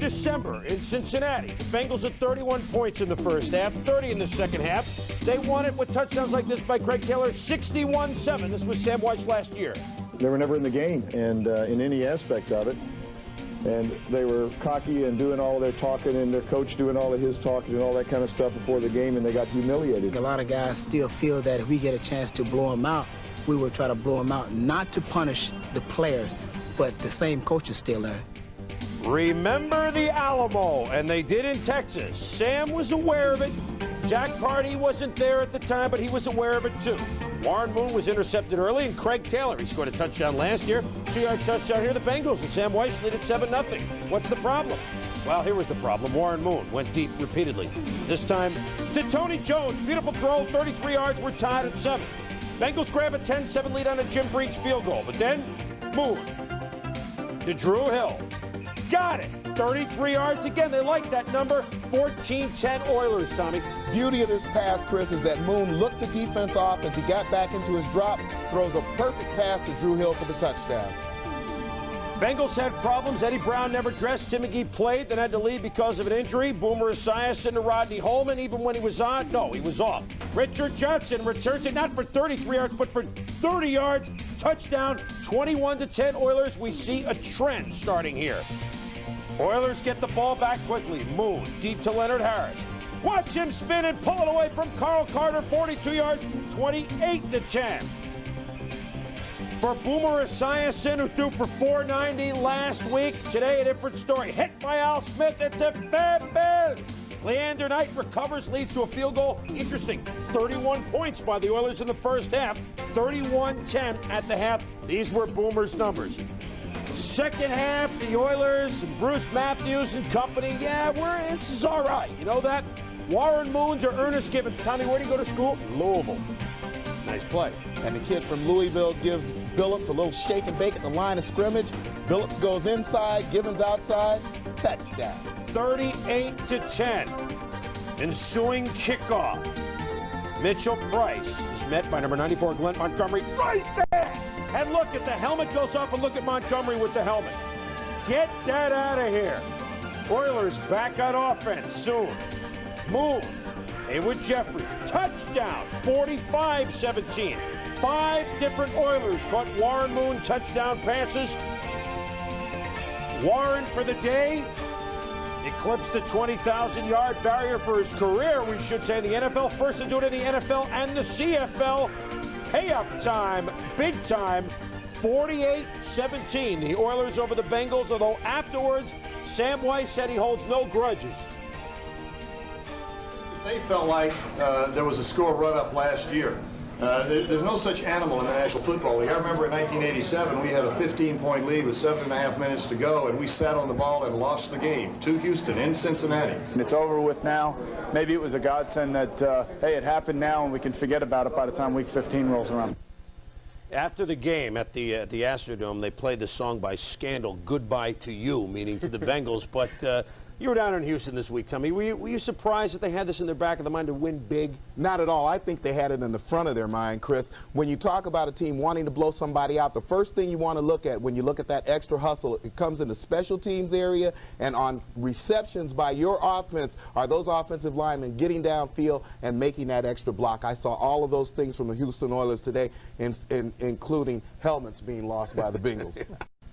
December in Cincinnati. The Bengals had 31 points in the first half, 30 in the second half. They won it with touchdowns like this by Craig Taylor, 61-7. This was Sam Weiss last year. They were never in the game, and in any aspect of it. And they were cocky and doing all their talking, and their coach doing all of his talking and all that kind of stuff before the game, and they got humiliated. A lot of guys still feel that if we get a chance to blow them out, we will try to blow them out, not to punish the players, but the same coach is still there. Remember the Alamo, and they did in Texas. Sam was aware of it. Jack Party wasn't there at the time, but he was aware of it too. Warren Moon was intercepted early, and Craig Taylor, he scored a touchdown last year. 2-yard touchdown here. The Bengals and Sam Weiss lead at 7-0. What's the problem? Well, here was the problem. Warren Moon went deep repeatedly. This time to Tony Jones. Beautiful throw, 33 yards. We're tied at 7. Bengals grab a 10-7 lead on a Jim Breach field goal. But then, Moon to Drew Hill. Got it. 33 yards again. They like that number. 14-10 Oilers, Tommy. Beauty of this pass, Chris, is that Moon looked the defense off as he got back into his drop, throws a perfect pass to Drew Hill for the touchdown. Bengals had problems. Eddie Brown never dressed. Tim McGee played, then had to leave because of an injury. Boomer Esiason to Rodney Holman, even when he was on. No, he was off. Richard Johnson returns it not for 33 yards, but for 30 yards. Touchdown, 21-10 Oilers. We see a trend starting here. Oilers get the ball back quickly. Moon deep to Leonard Harris. Watch him spin and pull it away from Carl Carter. 42 yards, 28-10. For Boomer Esiason, who threw for 490 last week. Today, a different story. Hit by Al Smith. It's a fumble. Leander Knight recovers, leads to a field goal. Interesting. 31 points by the Oilers in the first half. 31-10 at the half. These were Boomer's numbers. Second half, the Oilers, Bruce Matthews and company, this is all right. You know that? Warren Moons or Ernest Gibbons. Tommy, where do you go to school? Louisville. Nice play. And the kid from Louisville gives Billups a little shake and bake at the line of scrimmage. Billups goes inside, Gibbons outside. Touchdown. 38-10. Ensuing kickoff. Mitchell Price is met by number 94, Glenn Montgomery, right there. And look at the helmet goes off, and look at Montgomery with the helmet. Get that out of here. Oilers back on offense soon. Moon. Haywood Jeffries. Touchdown. 45-17. 5 different Oilers caught Warren Moon touchdown passes. Warren for the day eclipsed the 20,000-yard barrier for his career, we should say, in the NFL. First to do it in the NFL and the CFL. Pay-up time, big time, 48-17. The Oilers over the Bengals, although afterwards, Sam Weiss said he holds no grudges. They felt like there was a score run-up last year. There's no such animal in the National Football League. I remember in 1987, we had a 15-point lead with 7.5 minutes to go, and we sat on the ball and lost the game to Houston in Cincinnati. And it's over with now. Maybe it was a godsend that, hey, it happened now, and we can forget about it by the time Week 15 rolls around. After the game at the Astrodome, they played the song by Scandal, "Goodbye to You," meaning to the Bengals. But you were down in Houston this week, Tommy. Were you surprised that they had this in their back of the mind to win big? Not at all. I think they had it in the front of their mind, Chris. When you talk about a team wanting to blow somebody out, the first thing you want to look at when you look at that extra hustle, it comes in the special teams area and on receptions by your offense. Are those offensive linemen getting downfield and making that extra block? I saw all of those things from the Houston Oilers today, including helmets being lost by the Bengals.